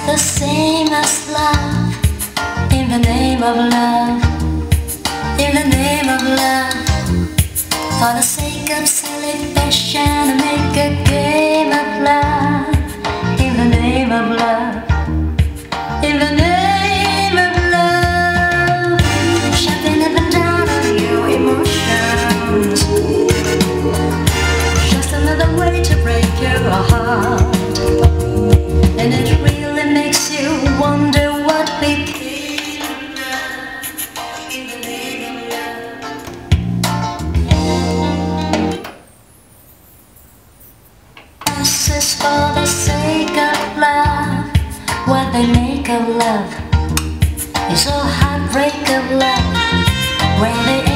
The same as love, in the name of love, in the name of love. For the sake of silly passion, make a game of love, in the name of love, in the name of love. Shoving up and down on your emotions, just another way to break your heart. And it really makes you wonder what we did in the name of love. This is for the sake of love. What they make of love is a heartbreak of love. When they